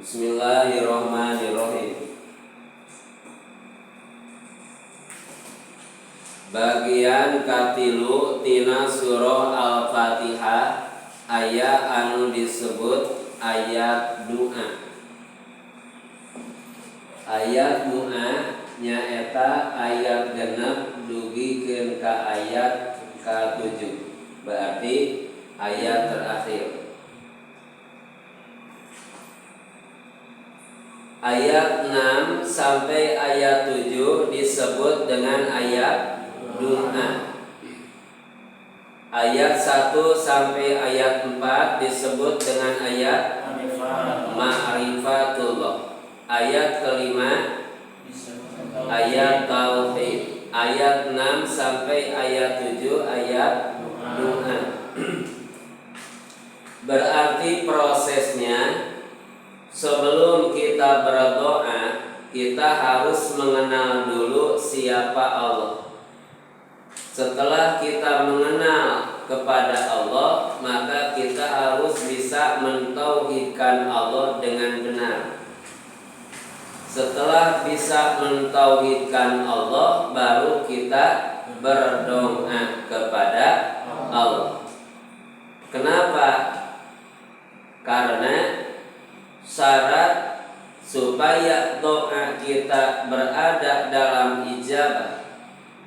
Bismillahirrahmanirrahim. Bagian katilu tina surah Al-Fatihah aya anu disebut ayat doa. Ayat doa nyaeta ayat genep dugikeun ka ayat ka-7. Berarti ayat terakhir. Ayat 6 sampai ayat 7 disebut dengan ayat doa. Ayat 1 sampai ayat 4 disebut dengan ayat ma'rifatullah. Ayat kelima ayat tauhid. Ayat 6 sampai ayat 7 ayat doa. Berarti prosesnya, sebelum kita berdoa, kita harus mengenal dulu siapa Allah. Setelah kita mengenal kepada Allah, maka kita harus bisa mentauhidkan Allah dengan benar. Setelah bisa mentauhidkan Allah, baru kita berdoa kepada Allah. Kenapa? Karena syarat supaya doa kita berada dalam ijabah,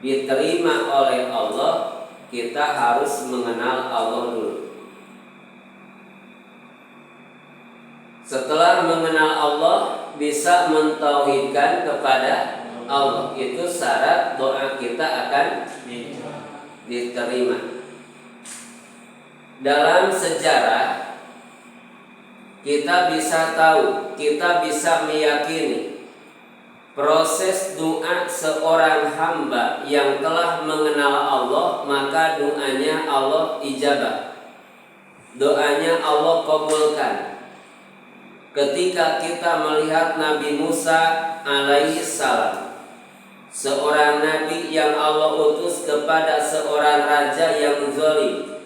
diterima oleh Allah, kita harus mengenal Allah dulu. Setelah mengenal Allah, bisa mentauhidkan kepada Allah. Itu syarat doa kita akan diterima. Dalam sejarah kita bisa tahu, kita bisa meyakini proses doa seorang hamba yang telah mengenal Allah, maka doanya Allah ijabah. Doanya Allah kabulkan. Ketika kita melihat Nabi Musa alaihi salam, seorang nabi yang Allah utus kepada seorang raja yang zalim,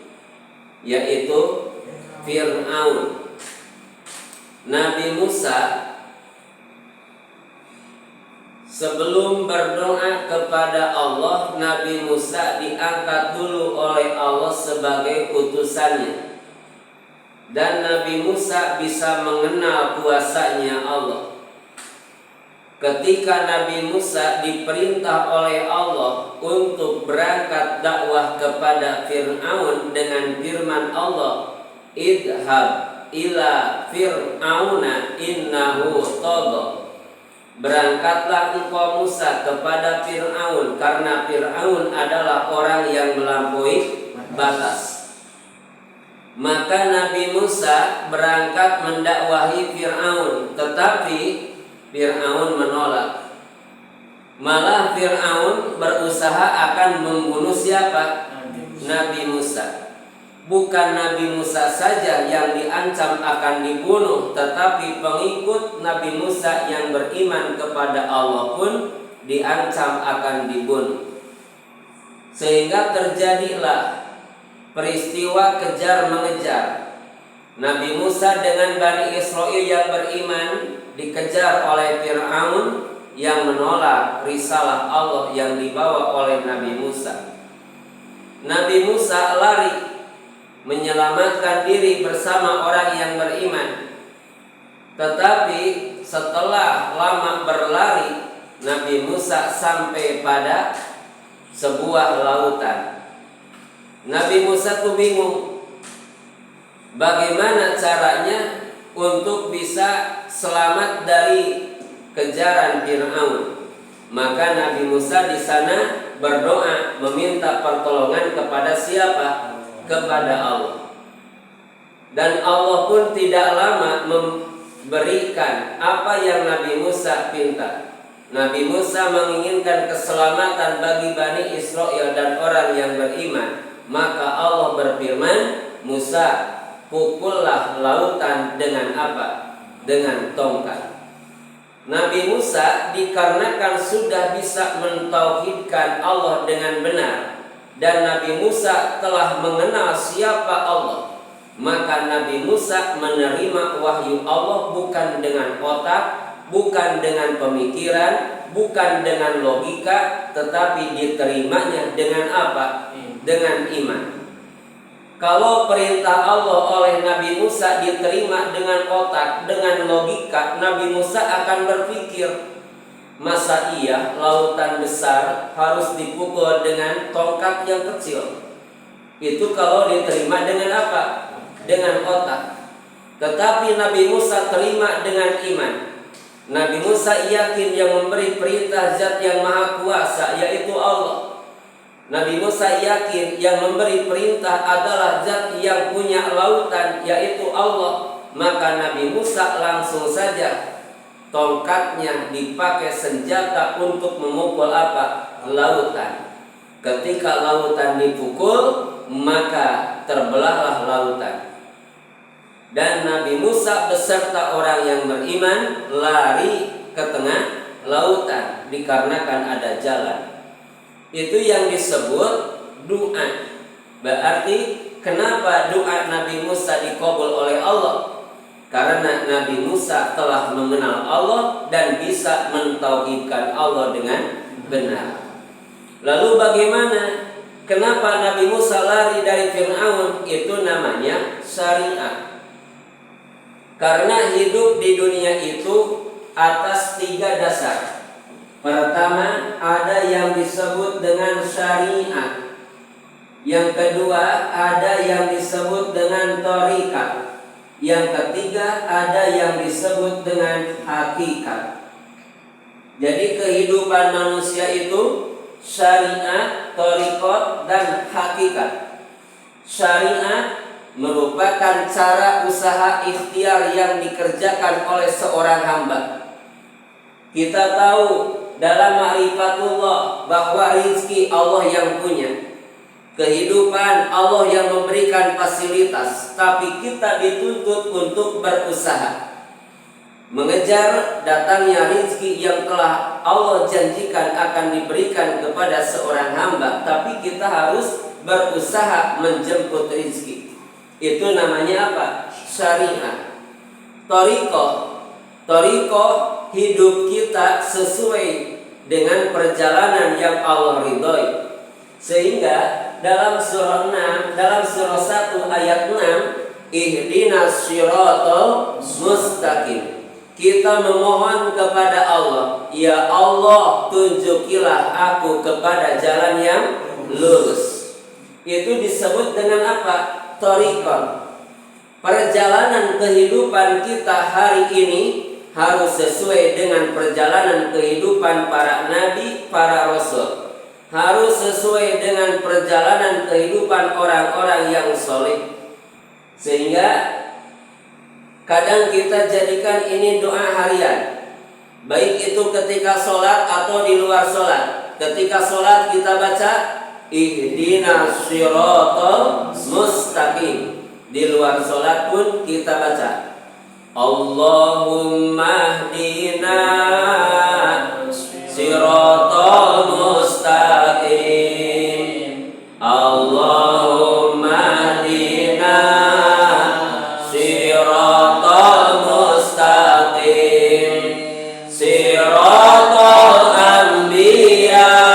yaitu Fir'aun. Nabi Musa sebelum berdoa kepada Allah, Nabi Musa diangkat dulu oleh Allah sebagai utusannya. Dan Nabi Musa bisa mengenal kuasanya Allah. Ketika Nabi Musa diperintah oleh Allah untuk berangkat dakwah kepada Fir'aun dengan firman Allah, idhab ila fir'auna innahu tagha. Berangkatlah engkau Musa kepada Fir'aun, karena Fir'aun adalah orang yang melampaui batas. Maka Nabi Musa berangkat mendakwahi Fir'aun, tetapi Fir'aun menolak. Malah Fir'aun berusaha akan membunuh siapa? Nabi Musa. Bukan Nabi Musa saja yang diancam akan dibunuh, tetapi pengikut Nabi Musa yang beriman kepada Allah pun diancam akan dibunuh. Sehingga terjadilah peristiwa kejar mengejar. Nabi Musa dengan Bani Israel yang beriman dikejar oleh Fir'aun yang menolak risalah Allah yang dibawa oleh Nabi Musa. Nabi Musa lari menyelamatkan diri bersama orang yang beriman. Tetapi setelah lama berlari, Nabi Musa sampai pada sebuah lautan. Nabi Musa tuh bingung bagaimana caranya untuk bisa selamat dari kejaran Fir'aun. Maka Nabi Musa di sana berdoa meminta pertolongan kepada siapa? Kepada Allah. Dan Allah pun tidak lama memberikan apa yang Nabi Musa pinta. Nabi Musa menginginkan keselamatan bagi Bani Israel dan orang yang beriman. Maka Allah berfirman, Musa, pukullah lautan dengan apa? Dengan tongkat. Nabi Musa dikarenakan sudah bisa mentauhidkan Allah dengan benar, dan Nabi Musa telah mengenal siapa Allah, Maka Nabi Musa menerima wahyu Allah bukan dengan otak, bukan dengan pemikiran, bukan dengan logika, tetapi diterimanya dengan apa? Dengan iman. Kalau perintah Allah oleh Nabi Musa diterima dengan otak, dengan logika, Nabi Musa akan berpikir, masa iya lautan besar harus dipukul dengan tongkat yang kecil? Itu kalau diterima dengan apa? Dengan otak. Tetapi Nabi Musa terima dengan iman. Nabi Musa yakin yang memberi perintah zat yang maha kuasa, yaitu Allah. Nabi Musa yakin yang memberi perintah adalah zat yang punya lautan, yaitu Allah. Maka Nabi Musa langsung saja tongkatnya dipakai senjata untuk memukul apa? Lautan. Ketika lautan dipukul, maka terbelahlah lautan. Dan Nabi Musa beserta orang yang beriman lari ke tengah lautan dikarenakan ada jalan. Itu yang disebut doa. Berarti kenapa doa Nabi Musa dikabul oleh Allah? Karena Nabi Musa telah mengenal Allah dan bisa mentauhidkan Allah dengan benar. Lalu bagaimana? Kenapa Nabi Musa lari dari Fir'aun? Itu namanya syariat. Karena hidup di dunia itu atas 3 dasar. Pertama, ada yang disebut dengan syariat. Yang kedua, ada yang disebut dengan thariqah. Yang ketiga, ada yang disebut dengan hakikat. Jadi kehidupan manusia itu syariat, thariqah, dan hakikat. Syariat merupakan cara usaha ikhtiar yang dikerjakan oleh seorang hamba. Kita tahu dalam ma'rifatullah bahwa rizki Allah yang punya, kehidupan Allah yang memberikan fasilitas, tapi kita dituntut untuk berusaha mengejar datangnya rizki yang telah Allah janjikan akan diberikan kepada seorang hamba, tapi kita harus berusaha menjemput rizki. Itu namanya apa? Syariat. Thariqah hidup kita sesuai dengan perjalanan yang Allah ridhoi. Sehingga dalam surah 6, dalam surah 1 ayat 6, ihdinas siratal mustaqim. Kita memohon kepada Allah, ya Allah, tunjukilah aku kepada jalan yang lurus. Itu disebut dengan apa? Thariqah. Perjalanan kehidupan kita hari ini harus sesuai dengan perjalanan kehidupan para nabi, para rasul. Harus sesuai dengan perjalanan kehidupan orang-orang yang soleh. Sehingga kadang kita jadikan ini doa harian, baik itu ketika sholat atau di luar sholat. Ketika sholat kita baca ihdinas siratal mustaqim. Di luar sholat pun kita baca Allahumma hdina siratal mustaqim. Allahumma hdina siratal mustaqim. Siratal anbiya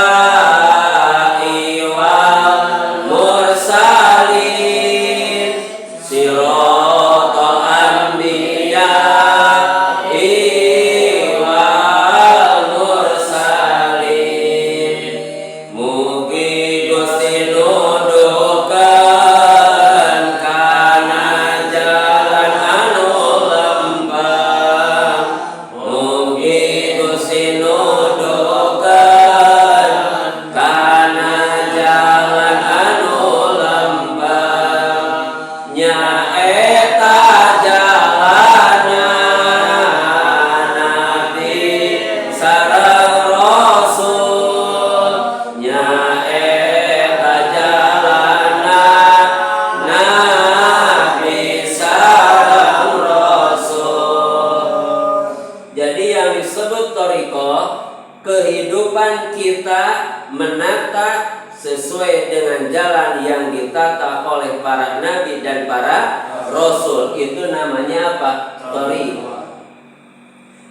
kehidupan kita menata sesuai dengan jalan yang ditata oleh para nabi dan para Rasul itu namanya apa? Thariqah.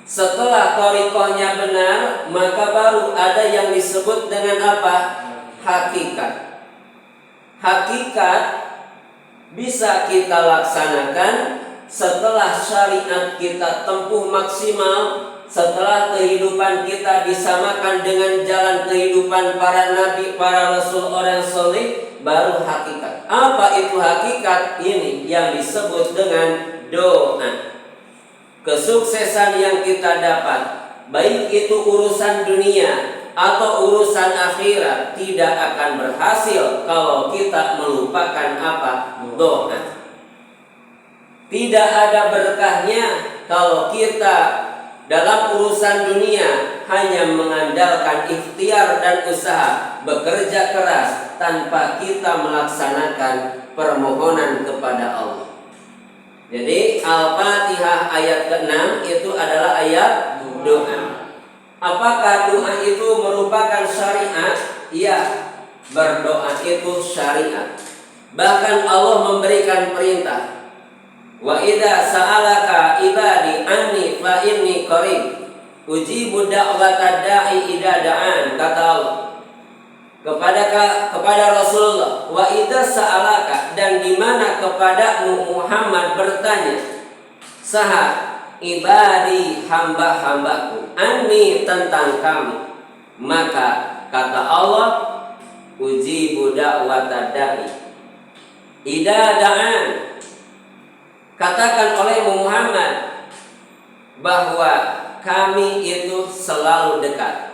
Setelah thariqahnya benar, maka baru ada yang disebut dengan apa? Hakikat. Hakikat bisa kita laksanakan setelah syariat kita tempuh maksimal, setelah kehidupan kita disamakan dengan jalan kehidupan para nabi, para rasul, orang soleh, baru hakikat. Apa itu hakikat? Ini yang disebut dengan doa. Kesuksesan yang kita dapat, baik itu urusan dunia atau urusan akhirat, tidak akan berhasil kalau kita melupakan apa? Doa. Tidak ada berkahnya kalau kita dalam urusan dunia hanya mengandalkan ikhtiar dan usaha, bekerja keras tanpa kita melaksanakan permohonan kepada Allah. Jadi Al-Fatihah ayat ke-6 itu adalah ayat doa. Apakah doa itu merupakan syariat? Iya, berdoa itu syariat. Bahkan Allah memberikan perintah. Wa idza sa'alaka ibadi anni fa inni qarib ujibu da'wata da'i idza da'an, kata Allah kepada Rasulullah, wa idza sa'alaka, dan di mana kepadamu Muhammad bertanya, saha ibadi, hamba-hambaku, anni, tentang kami, maka kata Allah, ujibu da'wata da'i idza da'an. Katakan oleh Muhammad bahwa kami itu selalu dekat.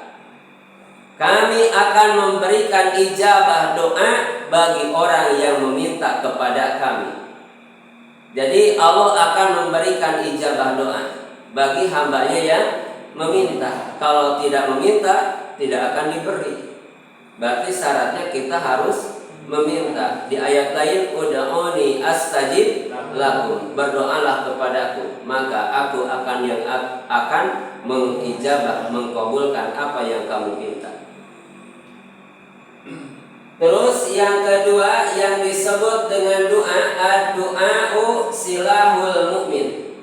Kami akan memberikan ijabah doa bagi orang yang meminta kepada kami. Jadi Allah akan memberikan ijabah doa bagi hambanya yang meminta. Kalau tidak meminta, tidak akan diberi. Berarti syaratnya kita harus meminta. Di ayat lain, ud'uni astajib lakum, berdoalah kepadaku, maka aku akan mengijabah, mengkabulkan apa yang kamu minta. Terus yang kedua yang disebut dengan doa, ad-du'a'u silahul mu'min.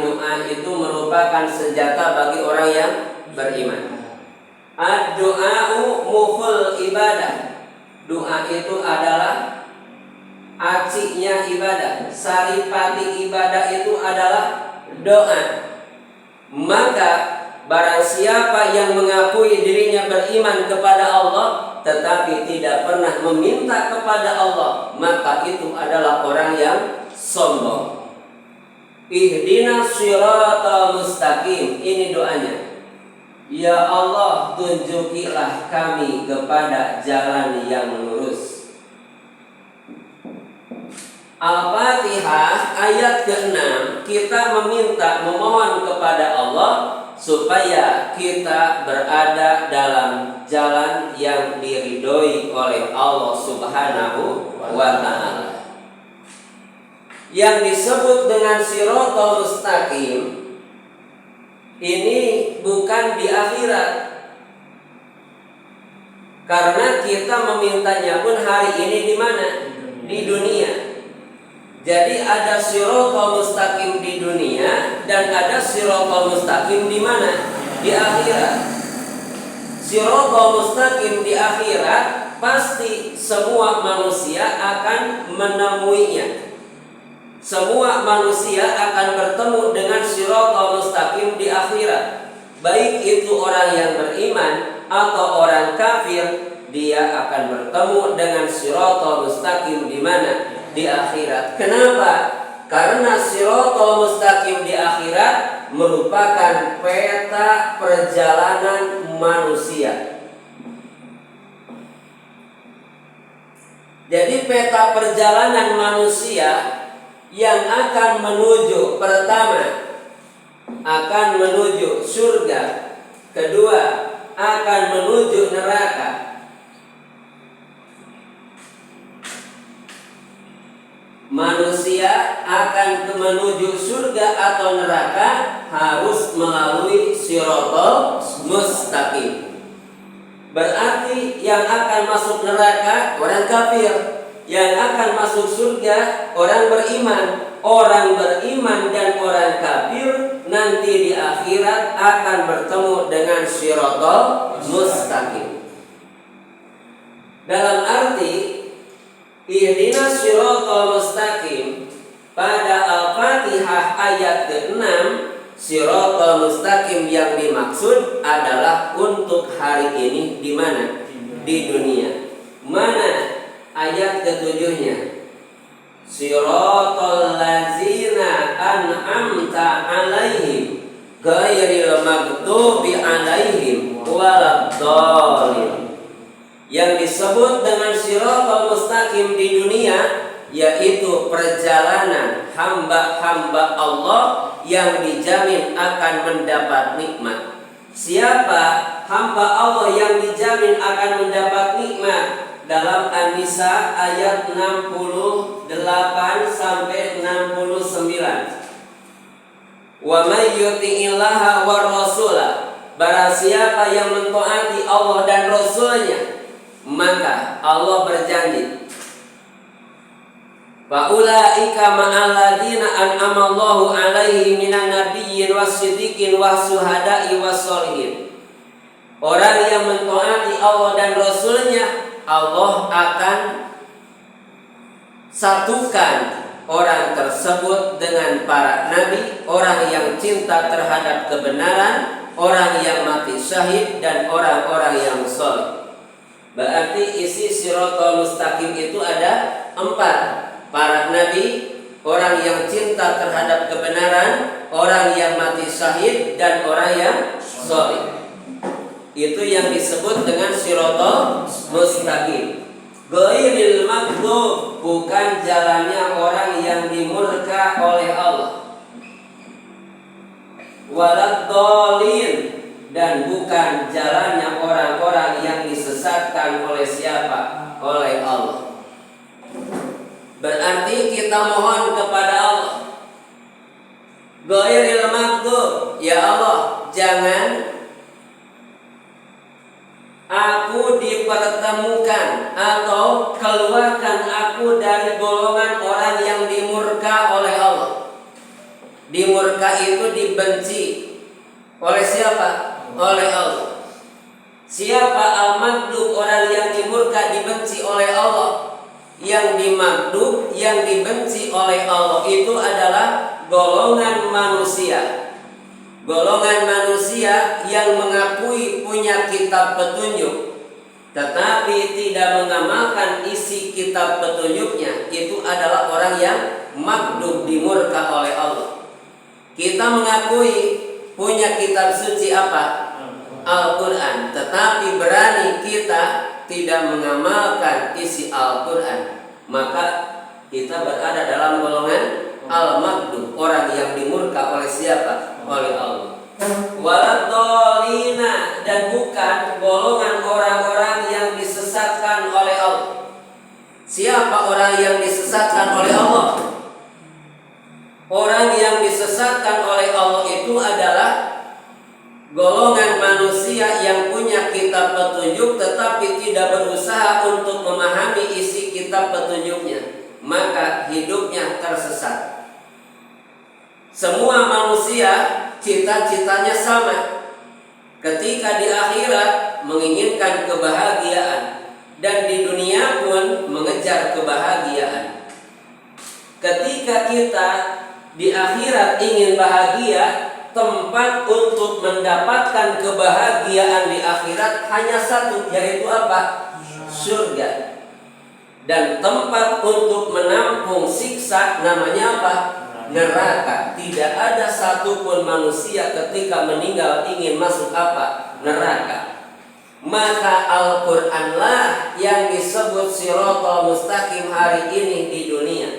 Doa itu merupakan senjata bagi orang yang beriman. Ad-du'a'u mukhul ibadah. Doa itu adalah aciknya ibadah, saripati ibadah itu adalah doa. Maka barang siapa yang mengakui dirinya beriman kepada Allah tetapi tidak pernah meminta kepada Allah, maka itu adalah orang yang sombong. Ihdinas shiratal mustaqim, ini doanya. Ya Allah, tunjukilah kami kepada jalan yang lurus. Al-Fatihah ayat ke-6, kita memohon kepada Allah supaya kita berada dalam jalan yang diridhoi oleh Allah Subhanahu wa ta'ala. Yang disebut dengan shiratal mustaqim ini bukan di akhirat, karena kita memintanya pun hari ini di mana? Di dunia. Jadi ada shiratal mustaqim di dunia dan ada shiratal mustaqim di mana? Di akhirat. Shiratal mustaqim di akhirat pasti semua manusia akan menemuinya. Semua manusia akan bertemu dengan shiratal mustaqim di akhirat. Baik itu orang yang beriman atau orang kafir, dia akan bertemu dengan shiratal mustaqim di mana? Di akhirat. Kenapa? Karena shiratal mustaqim di akhirat merupakan peta perjalanan manusia. Jadi peta perjalanan manusia yang akan menuju, pertama akan menuju surga, kedua akan menuju neraka. Manusia akan menuju surga atau neraka harus melalui shiratal mustaqim. Berarti yang akan masuk neraka orang kafir, Yang akan masuk surga orang beriman. Orang beriman dan orang kafir nanti di akhirat akan bertemu dengan Shiratal Mustaqim. Dalam arti ihdinas Shiratal Mustaqim pada Al-Fatihah ayat ke-6, Shiratal Mustaqim yang dimaksud adalah untuk hari ini di mana? Di dunia. Mana ayat ke-7-nya? Shiratal ladzina an'amta 'alaihim ghairil maghdubi 'alaihim waladdallin. Yang disebut dengan Shiratal Mustaqim di dunia yaitu perjalanan hamba-hamba Allah yang dijamin akan mendapat nikmat. Siapa hamba Allah yang dijamin akan mendapat nikmat? Dalam An-Nisa ayat 68 sampai 69. Wa may yuti'illaha war rasulah, barang siapa yang mentaati Allah dan Rasulnya, maka Allah berjanji, fa ulaika ma'al ladzina an'ama Allahu 'alaihim minan nabiyyin was-siddiqin was-syuhada'i was-sholihin. Orang yang mentaati Allah dan Rasulnya, Allah akan satukan orang tersebut dengan para nabi, orang yang cinta terhadap kebenaran, orang yang mati syahid, dan orang-orang yang sholih. Berarti isi Shiratal Mustaqim itu ada 4. Para nabi, orang yang cinta terhadap kebenaran, orang yang mati syahid, dan orang yang sholih. Itu yang disebut dengan Shiratal Mustaqim. Ghairil maghdub, bukan jalannya orang yang dimurka oleh Allah. Waladdallin, dan bukan jalannya orang-orang yang disesatkan oleh siapa? Oleh Allah. Berarti kita mohon kepada Allah, ghairil maghdub, ya Allah, jangan aku dipertemukan atau keluarkan aku dari golongan orang yang dimurka oleh Allah. Dimurka itu dibenci oleh siapa? Oleh Allah. Siapa al-maghdub? Orang yang dimurka dibenci oleh Allah. Yang dimaghdub, yang dibenci oleh Allah itu adalah golongan manusia. Golongan manusia yang mengakui punya kitab petunjuk tetapi tidak mengamalkan isi kitab petunjuknya, itu adalah orang yang maghdub, dimurka oleh Allah. Kita mengakui punya kitab suci apa? Al-Quran, tetapi berani kita tidak mengamalkan isi Al-Quran, maka kita berada dalam golongan al-maghdub, orang yang dimurka oleh siapa? Oleh Allah. Waladdallina, dan bukan golongan orang-orang yang disesatkan oleh Allah. Siapa orang yang disesatkan oleh Allah? Orang yang disesatkan oleh Allah itu adalah golongan manusia yang punya kitab petunjuk tetapi tidak berusaha untuk memahami isi kitab petunjuknya, maka hidupnya tersesat. Semua manusia cita-citanya sama. Ketika di akhirat menginginkan kebahagiaan, dan di dunia pun mengejar kebahagiaan. Ketika kita di akhirat ingin bahagia, tempat untuk mendapatkan kebahagiaan di akhirat hanya satu, yaitu apa? Surga. Dan tempat untuk menampung siksa namanya apa? Neraka. Tidak ada satupun manusia ketika meninggal ingin masuk apa? Neraka. Maka Al-Qur'anlah yang disebut Shiratal Mustaqim hari ini di dunia.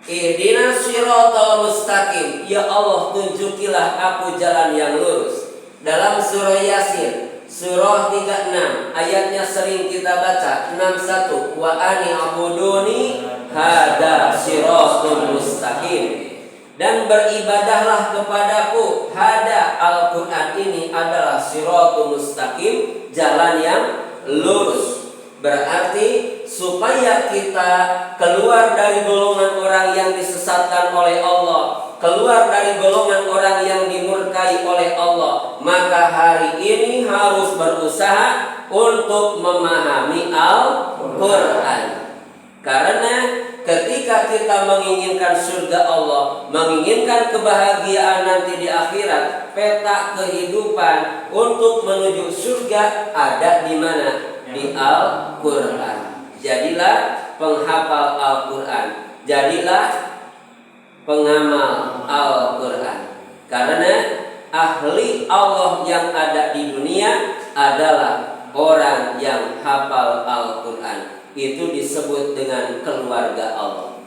Ihdinas Shiratal Mustaqim, ya Allah tunjukilah aku jalan yang lurus. Dalam surah Yasin, surah 36, ayatnya sering kita baca, 61, wa ani abuduni hada shiratul mustaqim, dan beribadahlah kepadaku. Hada, Al-Quran ini adalah shiratul mustaqim, jalan yang lurus. Berarti supaya kita keluar dari golongan orang yang disesatkan oleh Allah, keluar dari golongan orang yang dimurkai oleh Allah, maka hari ini harus berusaha untuk memahami Al-Quran. Karena ketika kita menginginkan surga Allah, menginginkan kebahagiaan nanti di akhirat, peta kehidupan untuk menuju surga ada di mana? Di Al-Quran. Jadilah penghafal Al-Quran, jadilah pengamal Al-Quran. Karena ahli Allah yang ada di dunia adalah orang yang hafal Al-Quran. Itu disebut dengan keluarga Allah.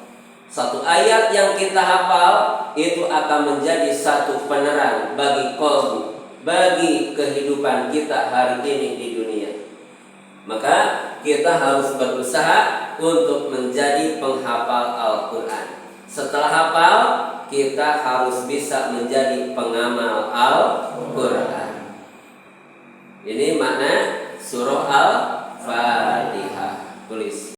Satu ayat yang kita hafal itu akan menjadi satu penerang bagi qalbu, bagi kehidupan kita hari ini di dunia. Maka kita harus berusaha untuk menjadi penghafal Al-Quran. Setelah hafal, kita harus bisa menjadi pengamal Al-Quran. Ini makna surah Al-Fatihah. Tulis.